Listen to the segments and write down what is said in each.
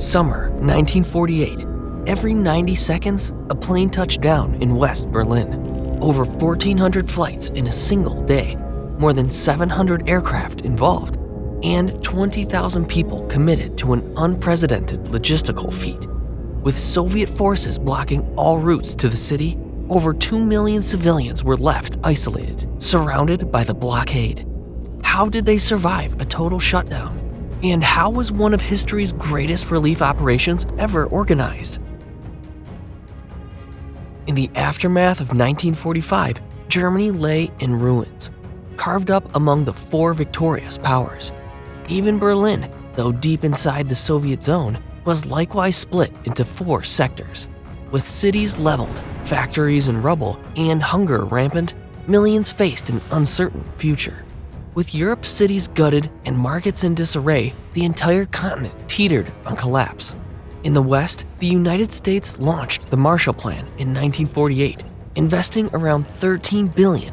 Summer 1948. Every 90 seconds, a plane touched down in West Berlin. Over 1,400 flights in a single day, more than 700 aircraft involved, and 20,000 people committed to an unprecedented logistical feat. With Soviet forces blocking all routes to the city, over 2 million civilians were left isolated, surrounded by the blockade. How did they survive a total shutdown? And how was one of history's greatest relief operations ever organized? In the aftermath of 1945, Germany lay in ruins, carved up among the four victorious powers. Even Berlin, though deep inside the Soviet zone, was likewise split into four sectors. With cities leveled, factories in rubble, and hunger rampant, millions faced an uncertain future. With Europe's cities gutted and markets in disarray, the entire continent teetered on collapse. In the West, the United States launched the Marshall Plan in 1948, investing around $13 billion,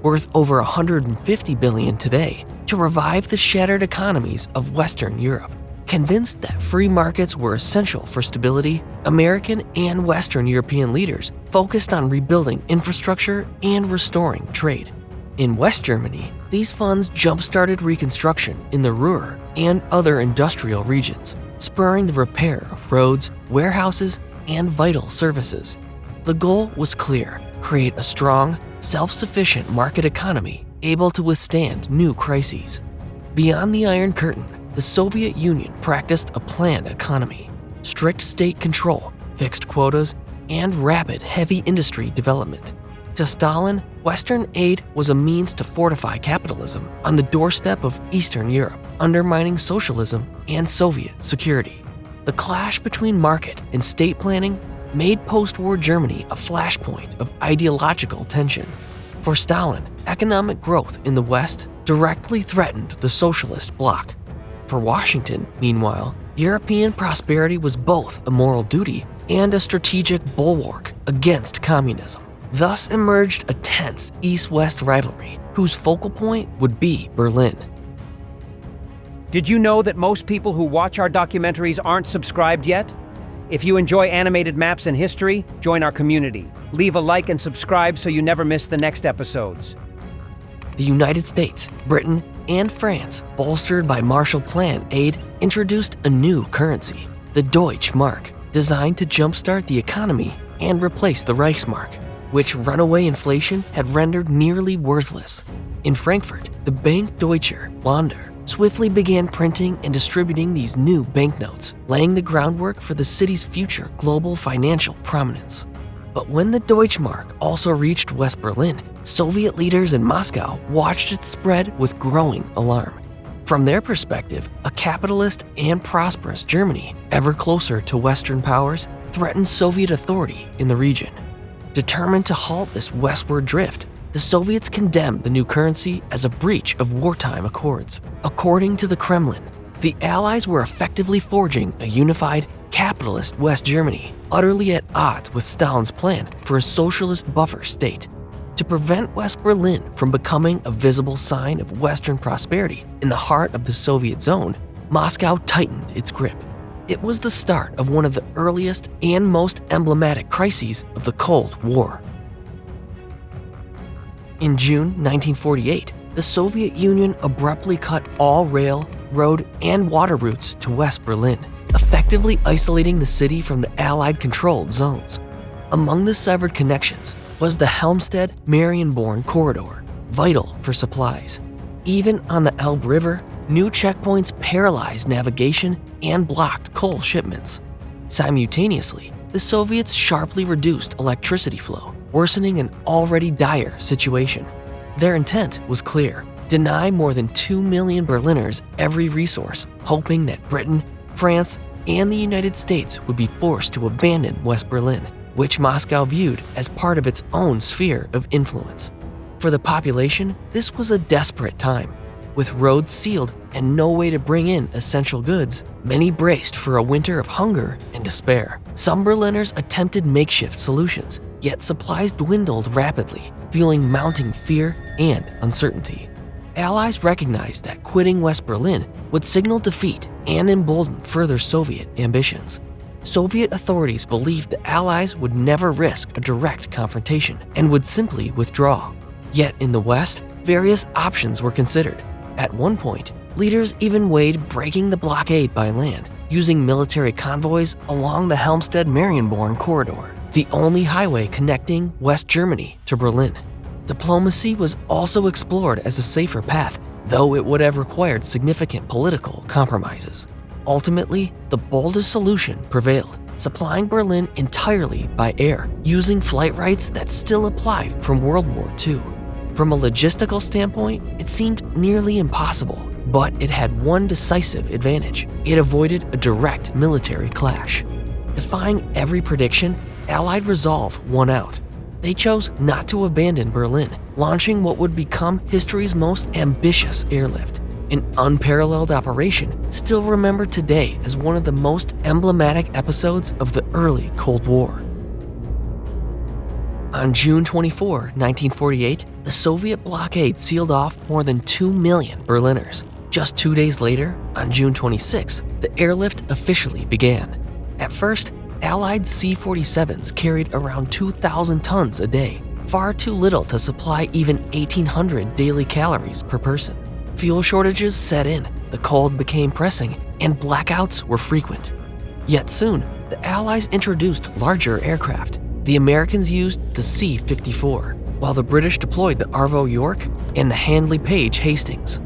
worth over $150 billion today, to revive the shattered economies of Western Europe. Convinced that free markets were essential for stability, American and Western European leaders focused on rebuilding infrastructure and restoring trade. In West Germany, these funds jump-started reconstruction in the Ruhr and other industrial regions, spurring the repair of roads, warehouses, and vital services. The goal was clear: create a strong, self-sufficient market economy able to withstand new crises. Beyond the Iron Curtain, the Soviet Union practiced a planned economy, strict state control, fixed quotas, and rapid heavy industry development. To Stalin, Western aid was a means to fortify capitalism on the doorstep of Eastern Europe, undermining socialism and Soviet security. The clash between market and state planning made post-war Germany a flashpoint of ideological tension. For Stalin, economic growth in the West directly threatened the socialist bloc. For Washington, meanwhile, European prosperity was both a moral duty and a strategic bulwark against communism. Thus emerged a tense East-West rivalry whose focal point would be Berlin. Did you know that most people who watch our documentaries aren't subscribed yet? If you enjoy animated maps and history, join our community. Leave a like and subscribe so you never miss the next episodes. The United States, Britain, and France, bolstered by Marshall Plan aid, introduced a new currency, the Deutsche Mark, designed to jumpstart the economy and replace the Reichsmark, which runaway inflation had rendered nearly worthless. In Frankfurt, the Bank Deutsche Länder swiftly began printing and distributing these new banknotes, laying the groundwork for the city's future global financial prominence. But when the Deutschmark also reached West Berlin, Soviet leaders in Moscow watched it spread with growing alarm. From their perspective, a capitalist and prosperous Germany, ever closer to Western powers, threatened Soviet authority in the region. Determined to halt this westward drift, the Soviets condemned the new currency as a breach of wartime accords. According to the Kremlin, the Allies were effectively forging a unified, capitalist West Germany, utterly at odds with Stalin's plan for a socialist buffer state. To prevent West Berlin from becoming a visible sign of Western prosperity in the heart of the Soviet zone, Moscow tightened its grip. It was the start of one of the earliest and most emblematic crises of the Cold War. In June 1948, the Soviet Union abruptly cut all rail, road, and water routes to West Berlin, effectively isolating the city from the Allied-controlled zones. Among the severed connections was the Helmstedt-Marienborn corridor, vital for supplies. Even on the Elbe River, new checkpoints paralyzed navigation and blocked coal shipments. Simultaneously, the Soviets sharply reduced electricity flow, worsening an already dire situation. Their intent was clear: deny more than 2 million Berliners every resource, hoping that Britain, France, and the United States would be forced to abandon West Berlin, which Moscow viewed as part of its own sphere of influence. For the population, this was a desperate time. With roads sealed and no way to bring in essential goods, many braced for a winter of hunger and despair. Some Berliners attempted makeshift solutions, yet supplies dwindled rapidly, fueling mounting fear and uncertainty. Allies recognized that quitting West Berlin would signal defeat and embolden further Soviet ambitions. Soviet authorities believed the Allies would never risk a direct confrontation and would simply withdraw. Yet in the West, various options were considered. At one point, leaders even weighed breaking the blockade by land, using military convoys along the Helmstedt-Marienborn corridor, the only highway connecting West Germany to Berlin. Diplomacy was also explored as a safer path, though it would have required significant political compromises. Ultimately, the boldest solution prevailed, supplying Berlin entirely by air, using flight rights that still applied from World War II. From a logistical standpoint, it seemed nearly impossible, but it had one decisive advantage. It avoided a direct military clash. Defying every prediction, Allied resolve won out. They chose not to abandon Berlin, launching what would become history's most ambitious airlift. An unparalleled operation still remembered today as one of the most emblematic episodes of the early Cold War. On June 24, 1948, the Soviet blockade sealed off more than 2 million Berliners. Just 2 days later, on June 26, the airlift officially began. At first, Allied C-47s carried around 2,000 tons a day, far too little to supply even 1,800 daily calories per person. Fuel shortages set in, the cold became pressing, and blackouts were frequent. Yet soon, the Allies introduced larger aircraft. The Americans used the C-54, while the British deployed the Arvo York and the Handley Page Hastings.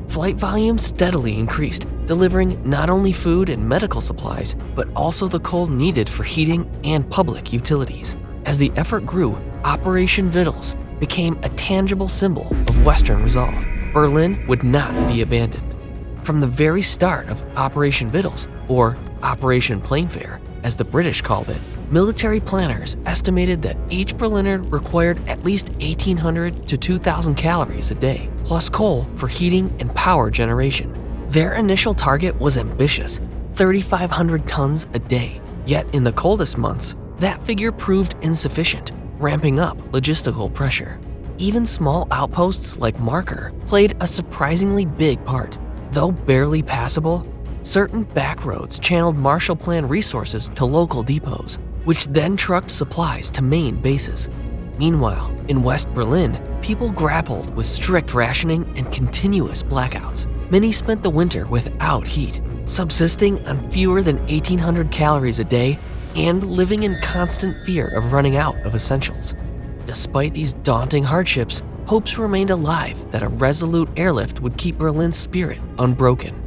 Flight volume steadily increased, delivering not only food and medical supplies, but also the coal needed for heating and public utilities. As the effort grew, Operation Vittles became a tangible symbol of Western resolve. Berlin would not be abandoned. From the very start of Operation Vittles, or Operation Plainfare, as the British called it, military planners estimated that each Berliner required at least 1,800 to 2,000 calories a day, plus coal for heating and power generation. Their initial target was ambitious, 3,500 tons a day. Yet in the coldest months, that figure proved insufficient, ramping up logistical pressure. Even small outposts like Marker played a surprisingly big part. Though barely passable, certain back roads channeled Marshall Plan resources to local depots, which then trucked supplies to main bases. Meanwhile, in West Berlin, people grappled with strict rationing and continuous blackouts. Many spent the winter without heat, subsisting on fewer than 1,800 calories a day and living in constant fear of running out of essentials. Despite these daunting hardships, hopes remained alive that a resolute airlift would keep Berlin's spirit unbroken.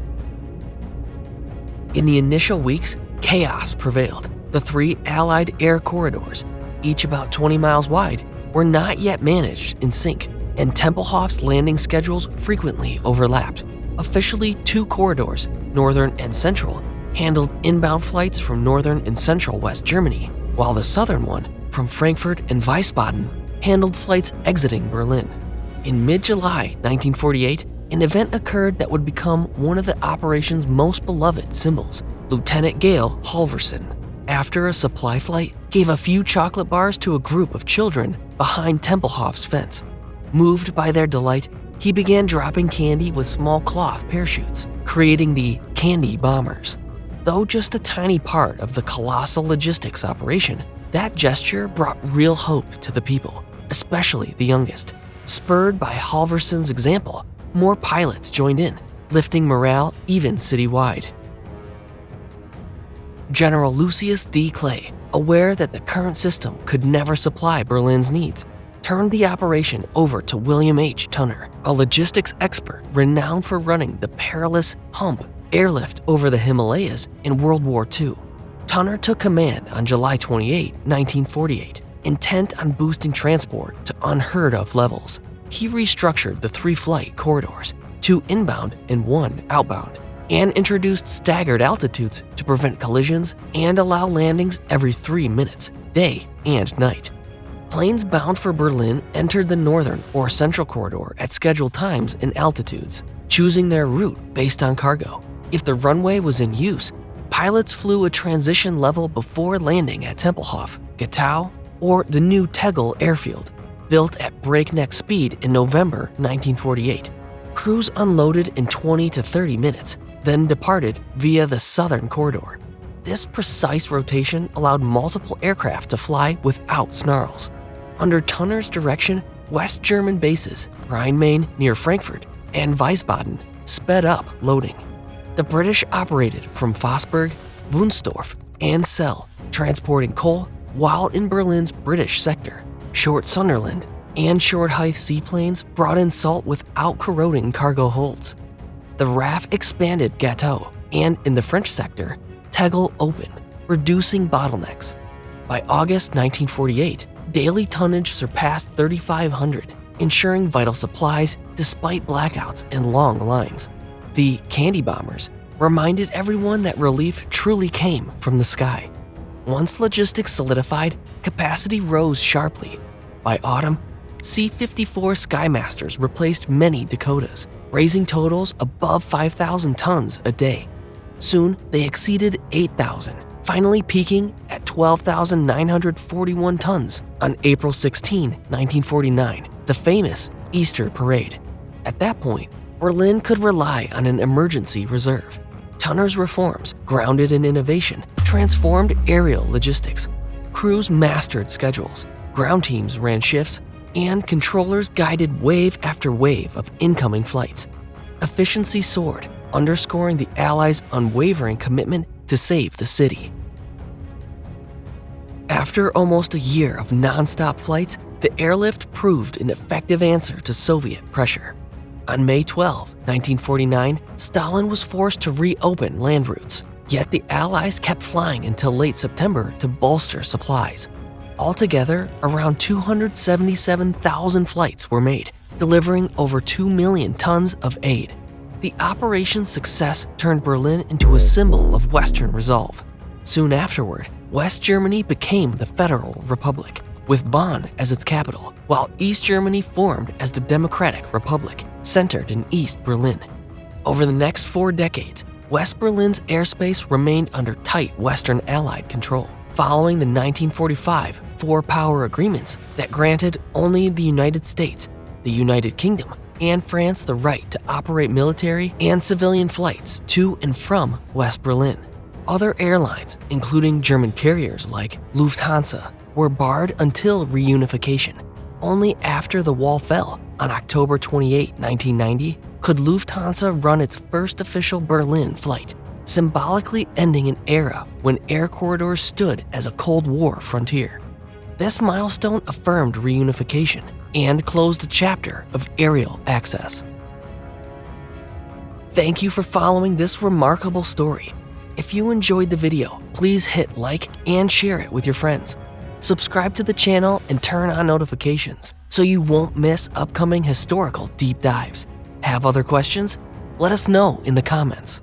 In the initial weeks, chaos prevailed. The 3 Allied air corridors, each about 20 miles wide, were not yet managed in sync, and Tempelhof's landing schedules frequently overlapped. Officially, 2 corridors, northern and central, handled inbound flights from northern and central West Germany, while the southern one, from Frankfurt and Wiesbaden, handled flights exiting Berlin. In mid-July 1948, an event occurred that would become one of the operation's most beloved symbols. Lieutenant Gale Halvorsen, after a supply flight, gave a few chocolate bars to a group of children behind Tempelhof's fence. Moved by their delight, he began dropping candy with small cloth parachutes, creating the candy bombers. Though just a tiny part of the colossal logistics operation, that gesture brought real hope to the people, especially the youngest. Spurred by Halvorsen's example, more pilots joined in, lifting morale even citywide. General Lucius D. Clay, aware that the current system could never supply Berlin's needs, turned the operation over to William H. Tunner, a logistics expert renowned for running the perilous Hump airlift over the Himalayas in World War II. Tunner took command on July 28, 1948, intent on boosting transport to unheard-of levels. He restructured the 3 flight corridors, 2 inbound and 1 outbound, and introduced staggered altitudes to prevent collisions and allow landings every 3 minutes, day and night. Planes bound for Berlin entered the northern or central corridor at scheduled times and altitudes, choosing their route based on cargo. If the runway was in use, pilots flew a transition level before landing at Tempelhof, Gatow, or the new Tegel airfield, built at breakneck speed in November 1948. Crews unloaded in 20 to 30 minutes, then departed via the southern corridor. This precise rotation allowed multiple aircraft to fly without snarls. Under Tunner's direction, West German bases, Rhine-Main near Frankfurt, and Wiesbaden sped up loading. The British operated from Vosburg, Wunstorf, and Celle, transporting coal, while in Berlin's British sector, short Sunderland and short height seaplanes brought in salt without corroding cargo holds. The RAF expanded Gâteau, and in the French sector, Tegel opened, reducing bottlenecks. By August 1948, daily tonnage surpassed 3,500, ensuring vital supplies despite blackouts and long lines. The candy bombers reminded everyone that relief truly came from the sky. Once logistics solidified, capacity rose sharply. By autumn, C-54 Skymasters replaced many Dakotas, raising totals above 5,000 tons a day. Soon, they exceeded 8,000, finally peaking at 12,941 tons on April 16, 1949, the famous Easter Parade. At that point, Berlin could rely on an emergency reserve. Tunner's reforms, grounded in innovation, transformed aerial logistics. Crews mastered schedules, ground teams ran shifts, and controllers guided wave after wave of incoming flights. Efficiency soared, underscoring the Allies' unwavering commitment to save the city. After almost a year of nonstop flights, the airlift proved an effective answer to Soviet pressure. On May 12, 1949, Stalin was forced to reopen land routes, yet the Allies kept flying until late September to bolster supplies. Altogether, around 277,000 flights were made, delivering over 2 million tons of aid. The operation's success turned Berlin into a symbol of Western resolve. Soon afterward, West Germany became the Federal Republic, with Bonn as its capital, while East Germany formed as the Democratic Republic, centered in East Berlin. Over the next 4 decades, West Berlin's airspace remained under tight Western Allied control, following the 1945 four-power agreements that granted only the United States, the United Kingdom, and France the right to operate military and civilian flights to and from West Berlin. Other airlines, including German carriers like Lufthansa, were barred until reunification. Only after the wall fell on October 28, 1990, could Lufthansa run its first official Berlin flight, symbolically ending an era when air corridors stood as a Cold War frontier. This milestone affirmed reunification and closed a chapter of aerial access. Thank you for following this remarkable story. If you enjoyed the video, please hit like and share it with your friends. Subscribe to the channel and turn on notifications so you won't miss upcoming historical deep dives. Have other questions? Let us know in the comments.